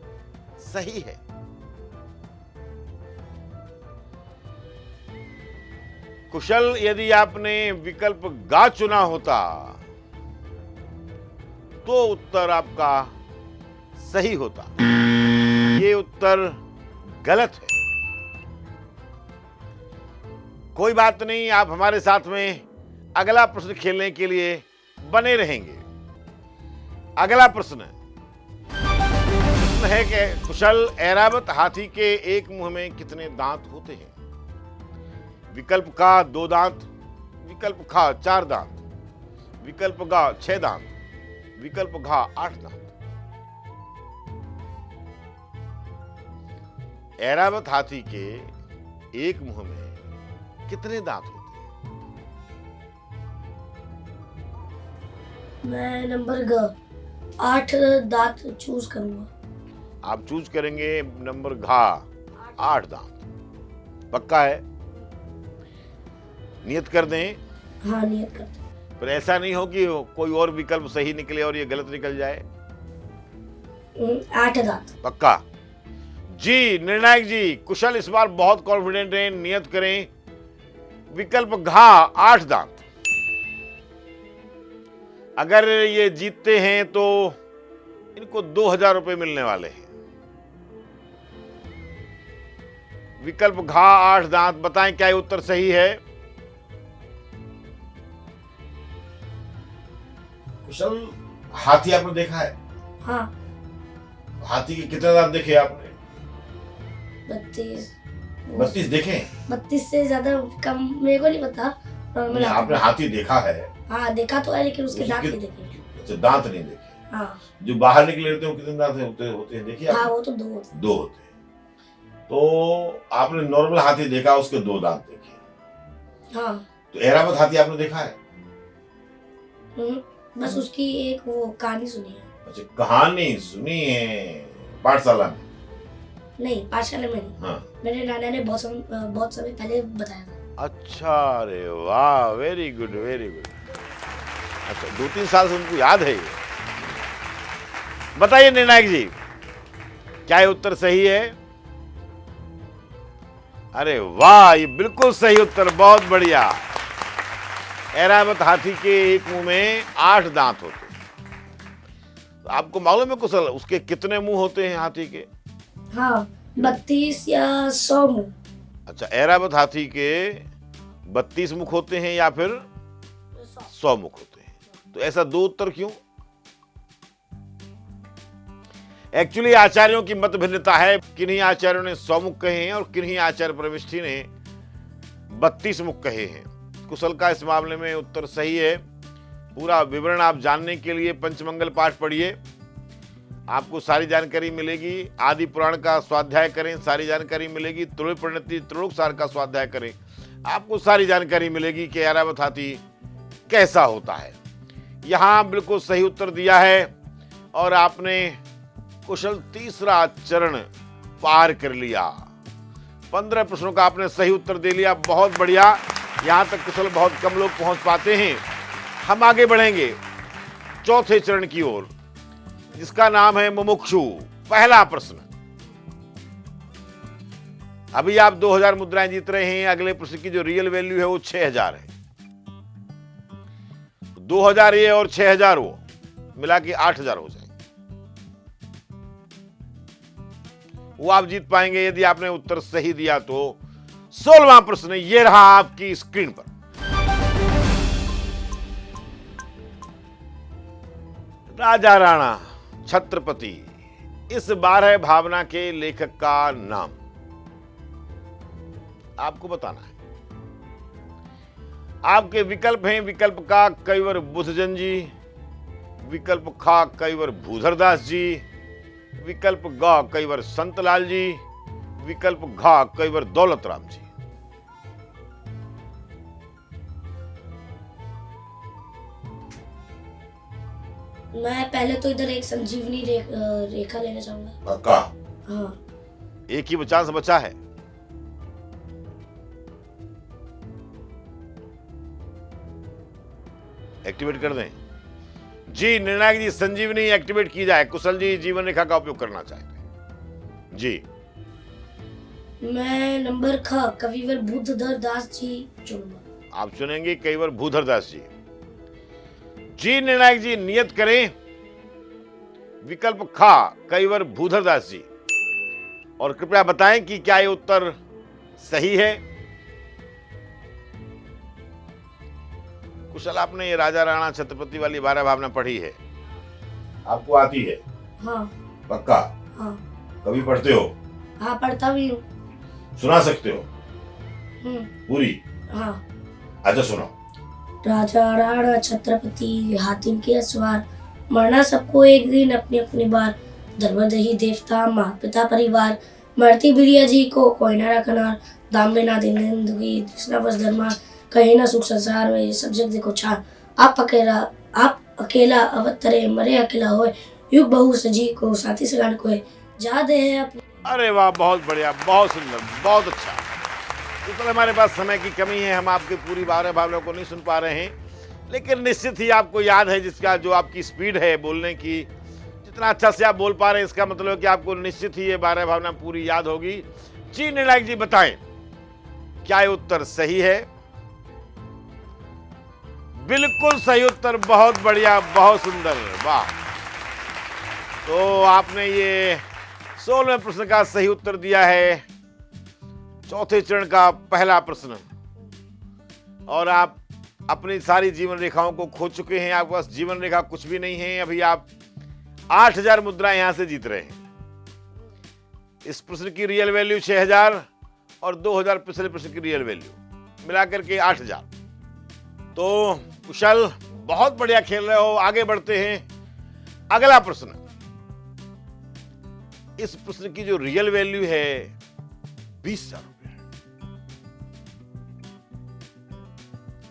सही है। कुशल, यदि आपने विकल्प गा चुना होता तो उत्तर आपका सही होता। ये उत्तर गलत है। कोई बात नहीं, आप हमारे साथ में अगला प्रश्न खेलने के लिए बने रहेंगे। अगला प्रश्न प्रश्न है कि कुशल, ऐरावत हाथी के एक मुंह में कितने दांत होते हैं? विकल्प का 2 दांत, विकल्प खा 4 दांत, विकल्प गा 6 दांत, विकल्प घा 8 दांत। ऐरावत हाथी के एक मुंह में कितने दांत होते हैं? मैं नंबर 8 दांत चूज करूंगा। आप चूज करेंगे नंबर घा 8 दांत। पक्का है? नियत कर दें। हाँ, नियत करते हैं। पर ऐसा नहीं हो कि कोई और विकल्प सही निकले और ये गलत निकल जाए। 8 दांत। पक्का? जी निर्णायक जी, कुशल इस बार बहुत कॉन्फिडेंट हैं। नियत करें विकल्प घा 8 दांत। अगर ये जीतते हैं तो इनको 2000 रुपए मिलने वाले हैं। विकल्प घा 8 दांत, बताएं क्या ये उत्तर सही है? कुशल, हाथी आपने देखा है? हाँ। हाथी के कितने दांत देखे आपने? 32। 32 देखे? 32 से ज्यादा कम मेरे को नहीं पता। नहीं, आपने हाथी देखा है? हाँ, देखा तो है, लेकिन उसके दांत उसके- नहीं देखे। अच्छा, दांत नहीं देखे। हाँ जो बाहर निकले रहते हैं वो कितने दांत होते हैं देखिए हाँ, आपने? वो तो 2 होते हैं। 2 होते हैं। तो आपने नॉर्मल हाथी देखा, उसके 2 दांत देखे। हाँ। तो ऐरावत हाथी आपने देखा है? बस उसकी एक वो कहानी सुनी है। अच्छा, कहानी सुनी है पाठशाला में? नहीं, पाठशाला में नहीं। हाँ। मेरे नाना ने बहुत समय पहले बताया था। अच्छा, अरे वाह, वेरी गुड वेरी गुड। अच्छा, 2-3 साल से उनको याद है ये। बताइए निर्णायक जी, क्या ये उत्तर सही है? अरे वाह, ये बिल्कुल सही उत्तर, बहुत बढ़िया। ऐरावत हाथी के एक मुंह में 8 दांत होते हैं। तो आपको मालूम है कुशल, उसके कितने मुंह होते हैं हाथी के? हाँ, 32 या 100 मुंह। अच्छा, ऐरावत हाथी के 32 मुख होते हैं या फिर 100 मुख होते हैं? तो ऐसा 2 उत्तर क्यों? एक्चुअली आचार्यों की मत भिन्नता है। किन्हीं आचार्यों ने 100 मुख कहे हैं और किन्हीं आचार्य प्रविष्टि ने 32 मुख कहे हैं। कुशल का इस मामले में उत्तर सही है। पूरा विवरण आप जानने के लिए पंचमंगल पाठ पढ़िए, आपको सारी जानकारी मिलेगी। आदि पुराण का स्वाध्याय करें, सारी जानकारी मिलेगी। त्रिलोक परिणति, त्रिलोक सार का स्वाध्याय करें, आपको सारी जानकारी मिलेगी कि ऐरावत हाथी कैसा होता है। यहां बिल्कुल सही उत्तर दिया है और आपने कुशल तीसरा चरण पार कर लिया। 15 प्रश्नों का आपने सही उत्तर दे लिया, बहुत बढ़िया। यहां तक कुशल बहुत कम लोग पहुंच पाते हैं। हम आगे बढ़ेंगे चौथे चरण की ओर, जिसका नाम है मुमुक्षु। पहला प्रश्न, अभी आप 2000 मुद्राएं जीत रहे हैं। अगले प्रश्न की जो रियल वैल्यू है वो 6000 है। 2000 ये और 6000 वो मिला के 8000 हो जाएंगे। वो आप जीत पाएंगे यदि आपने उत्तर सही दिया तो। 16वां प्रश्न ये रहा आपकी स्क्रीन पर। राजा राणा छत्रपति, इस 12 भावना के लेखक का नाम आपको बताना है। आपके विकल्प हैं, विकल्प का कईवर बुधजन जी, विकल्प खा कईवर भूधरदास जी, विकल्प ग कईवर संतलाल जी, विकल्प घा कईवर दौलत राम जी। मैं पहले तो इधर एक संजीवनी रेखा लेना चाहूंगा। पक्का? हाँ। एक ही चांस बचा है। एक्टिवेट कर दें जी। निर्णायक जी, संजीवनी एक्टिवेट की जाए। कुशल जी जीवन रेखा का उपयोग करना चाहते हैं जी। मैं नंबर ख कविवर बुद्धधर दास जी चुनूंगा। आप चुनेंगे कईवर भूधरदास जी। जी निर्णायक जी, नियत करें विकल्प खा कईवर भूधरदास जी और कृपया बताएं कि क्या ये उत्तर सही है। कुशल, आपने ये राजा राणा छत्रपति वाली 12 भावना पढ़ी है? आपको आती है? हाँ। पक्का? हाँ कभी पढ़ते हो? हाँ पढ़ता भी हूँ। सुना सकते हो हम्म, पूरी? हाँ। अच्छा सुनो। राजा राणा छत्रपति हातिम के सवार, मरना सबको एक दिन अपनी अपनी बार, धर्मदही देवता माँ पिता परिवार, मरती बिरिया जी को कोई ना रखनार, दाम में ना दिन दुखी कृष्णा बस धर्मा, कहीं ना सुख संसार में ये सब जग देखो छार, आप अकेला अवतरे मरे अकेला होए, युग बहु सजी को साथी सगान कोय, जा दे है अपने। अरे वाह, बहुत बढ़िया, बहुत सुंदर, बहुत अच्छा। तो हमारे पास समय की कमी है, हम आपकी पूरी बारह भावनाओं को नहीं सुन पा रहे हैं, लेकिन निश्चित ही आपको याद है जिसका जो आपकी स्पीड है बोलने की, जितना अच्छा से आप बोल पा रहे हैं इसका मतलब है कि आपको निश्चित ही ये बारह भावना पूरी याद होगी। जी निर्णायक जी बताएं, क्या ये उत्तर सही है? बिल्कुल सही उत्तर, बहुत बढ़िया, बहुत सुंदर, वाह। तो आपने ये 16वें प्रश्न का सही उत्तर दिया है, चौथे चरण का पहला प्रश्न, और आप अपनी सारी जीवन रेखाओं को खो चुके हैं। आपके पास जीवन रेखा कुछ भी नहीं है। अभी आप 8000 मुद्राएं यहां से जीत रहे हैं। इस प्रश्न की रियल वैल्यू 6000 और 2000 पिछले प्रश्न की रियल वैल्यू मिलाकर के 8000। तो कुशल, बहुत बढ़िया खेल रहे हो, आगे बढ़ते हैं। अगला प्रश्न, इस प्रश्न की जो रियल वैल्यू है 20,000 रुपये,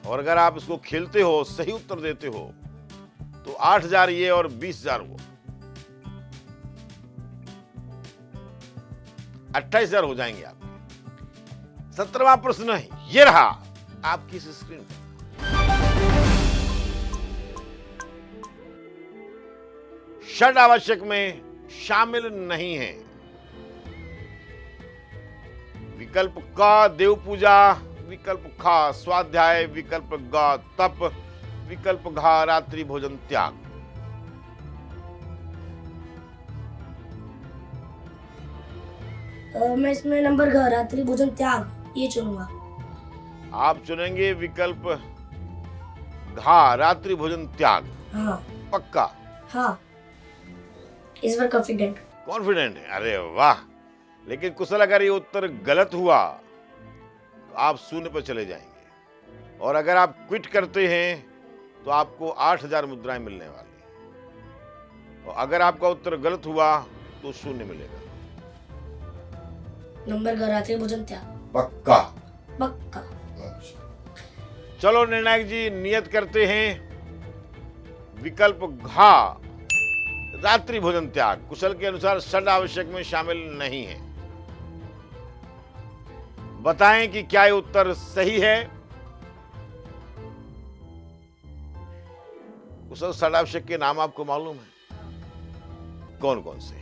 और अगर आप इसको खेलते हो, सही उत्तर देते हो, तो 8000 ये और 20,000 वो, 28,000 हो जाएंगे आपके। 17वां प्रश्न ये रहा आपकी इस स्क्रीन पर। षड आवश्यक में शामिल नहीं है। विकल्प का देव पूजा, विकल्प खा स्वाध्याय, विकल्प ग तप, विकल्प घा रात्रि भोजन त्याग। मैं इसमें नंबर घ रात्रि भोजन त्याग ये चुनूंगा। आप चुनेंगे विकल्प घा रात्रि भोजन त्याग? हाँ पक्का? हाँ, इस बार कॉन्फिडेंट। कॉन्फिडेंट है? अरे वाह। लेकिन कुशल, अगर ये उत्तर गलत हुआ तो आप शून्य पर चले जाएंगे, और अगर आप क्विट करते हैं तो आपको 8000 मुद्राएं मिलने वाली हैं, और अगर आपका उत्तर गलत हुआ तो शून्य मिलेगा। नंबर घ रात्रि भोजन त्याग। पक्का? पक्का। अच्छा। चलो निर्णायक जी, नियत करते हैं विकल्प घा रात्रि भोजन त्याग कुशल के अनुसार षड आवश्यक में शामिल नहीं है। बताएं कि क्या ये उत्तर सही है? कुशल, षड आवश्यक के नाम आपको मालूम है? कौन कौन से?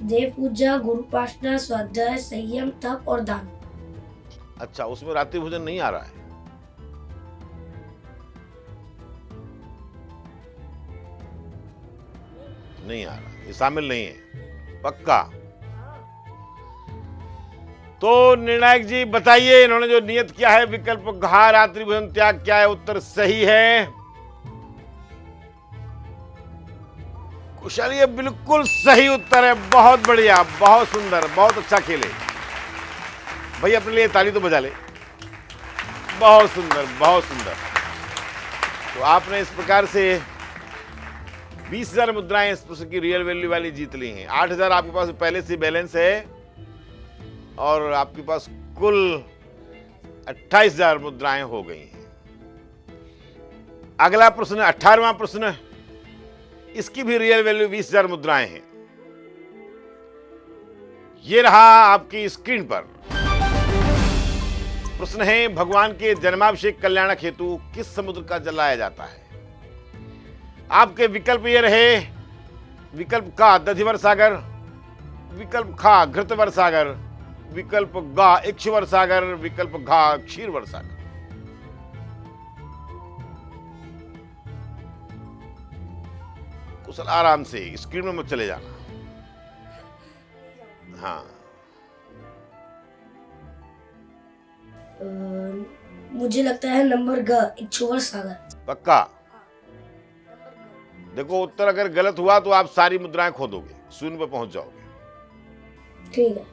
देव पूजा, गुरुपासना, स्वाध्याय, संयम, तप और दान। अच्छा, उसमें रात्रि भोजन नहीं आ रहा है? नहीं आ रहा, ये शामिल नहीं है। पक्का? तो निर्णायक जी बताइए, इन्होंने जो नियत किया है विकल्प घा रात्रि भोजन त्याग, क्या है उत्तर सही है? कुशल, ये बिल्कुल सही उत्तर है। बहुत बढ़िया, बहुत सुंदर, बहुत अच्छा खेले भाई, अपने लिए ताली तो बजा ले। बहुत सुंदर, बहुत सुंदर। तो आपने इस प्रकार से 20,000 मुद्राएं इस प्रश्न की रियल वैल्यू वाली जीत ली हैं। 8,000 आपके पास पहले से बैलेंस है, और आपके पास कुल 28,000 मुद्राएं हो गई हैं। अगला प्रश्न, 18वां प्रश्न, इसकी भी रियल वैल्यू 20,000 मुद्राएं हैं। ये रहा आपकी स्क्रीन पर। प्रश्न है, भगवान के जन्माभिषेक कल्याणक हेतु किस समुद्र का जल लाया जाता है? आपके विकल्प ये रहे, विकल्प का दधिवर सागर, विकल्प खा घृतवर सागर, विकल्प गा इक्षुवर सागर, विकल्प घा क्षीरवर सागर। कुशल, आराम से, स्क्रीन में मत चले जाना। हाँ, मुझे लगता है नंबर घ इक्षुवर सागर। पक्का? देखो, उत्तर अगर गलत हुआ तो आप सारी मुद्राएं खो दोगे, शून्य पर पहुंच जाओगे। ठीक है।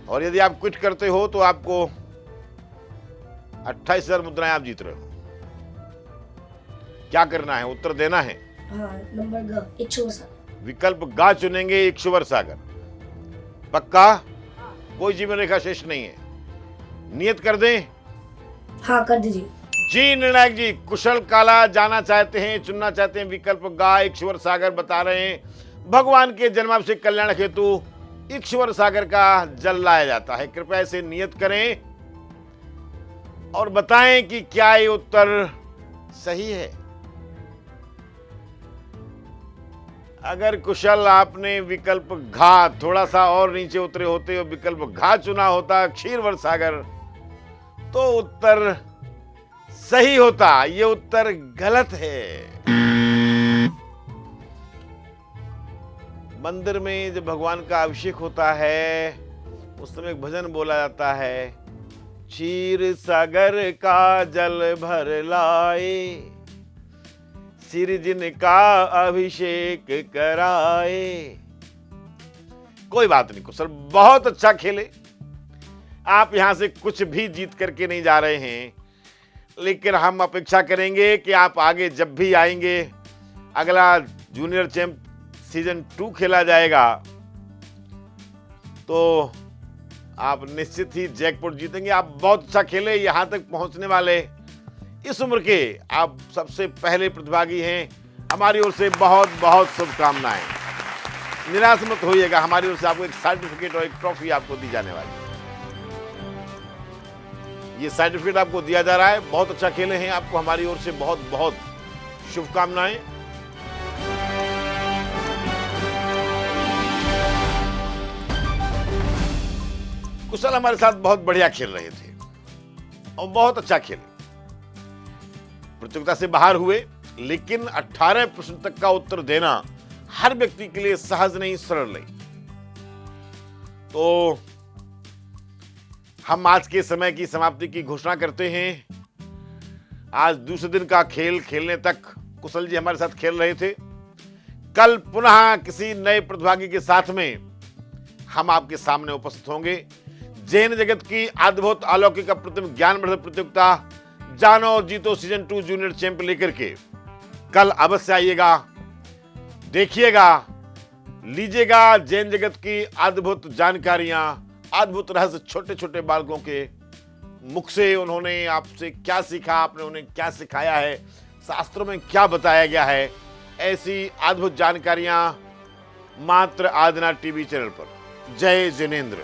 और यदि आप क्विट करते हो तो आपको 28,000 मुद्राएं आप जीत रहे हो। क्या करना है? उत्तर देना है। हाँ, नंबर ग, इच्छुवर सागर। विकल्प गा चुनेंगे, इक्षुवर सागर। पक्का? कोई जीवन रेखा शेष नहीं है। नियत कर दें? हाँ, कर दीजिए। जी निर्णायक जी, कुशल काला जाना चाहते हैं, चुनना चाहते हैं विकल्प गा, इक्षुवर सागर बता रहे हैं। भगवान के जन्माभिषेक कल्याण हेतु इक्षुवर सागर का जल लाया जाता है। कृपया इसे नियत करें और बताएं कि क्या ये उत्तर सही है। अगर कुशल आपने विकल्प घा, थोड़ा सा और नीचे उतरे होते और विकल्प घा चुना होता, क्षीरवर सागर, तो उत्तर सही होता। ये उत्तर गलत है। मंदिर में जब भगवान का अभिषेक होता है उस समय एक भजन बोला जाता है, क्षीर सागर का जल भर लाए, सिर जिनका अभिषेक कराए। कोई बात नहीं कुशल, बहुत अच्छा खेले। आप यहां से कुछ भी जीत करके नहीं जा रहे हैं, लेकिन हम अपेक्षा करेंगे कि आप आगे जब भी आएंगे, अगला जूनियर चैंप सीजन 2 खेला जाएगा, तो आप निश्चित ही जैकपॉट जीतेंगे। आप बहुत अच्छा खेले, यहां तक पहुंचने वाले इस उम्र के आप सबसे पहले प्रतिभागी हैं। हमारी ओर से बहुत बहुत शुभकामनाएं। निराश मत होइएगा, हमारी ओर से आपको एक सर्टिफिकेट और एक ट्रॉफी आपको दी जाने वाली है। ये सर्टिफिकेट आपको दिया जा रहा है। बहुत अच्छा खेले हैं, आपको हमारी ओर से बहुत बहुत शुभकामनाएं। कुशल हमारे साथ बहुत बढ़िया खेल रहे थे और बहुत अच्छा खेले। प्रतियोगिता से बाहर हुए, लेकिन 18 प्रश्न तक का उत्तर देना हर व्यक्ति के लिए सहज नहीं, सरल नहीं। तो हम आज के समय की समाप्ति की घोषणा करते हैं। आज दूसरे दिन का खेल खेलने तक कुशल जी हमारे साथ खेल रहे थे। कल पुनः किसी नए प्रतिभागी के साथ में हम आपके सामने उपस्थित होंगे। जैन जगत की अद्भुत अलौकिक अप्रतिम ज्ञानवर्धक प्रतियोगिता जानो और जीतो सीजन 2 जूनियर चैंप लेकर के कल अवश्य आइएगा, देखिएगा, लीजिएगा जैन जगत की अद्भुत जानकारियां, अद्भुत रहस्य छोटे छोटे बालकों के मुख से। उन्होंने आपसे क्या सीखा, आपने उन्हें क्या सिखाया है, शास्त्रों में क्या बताया गया है, ऐसी अद्भुत जानकारियां मात्र आदना टीवी चैनल पर। जय जिनेंद्र।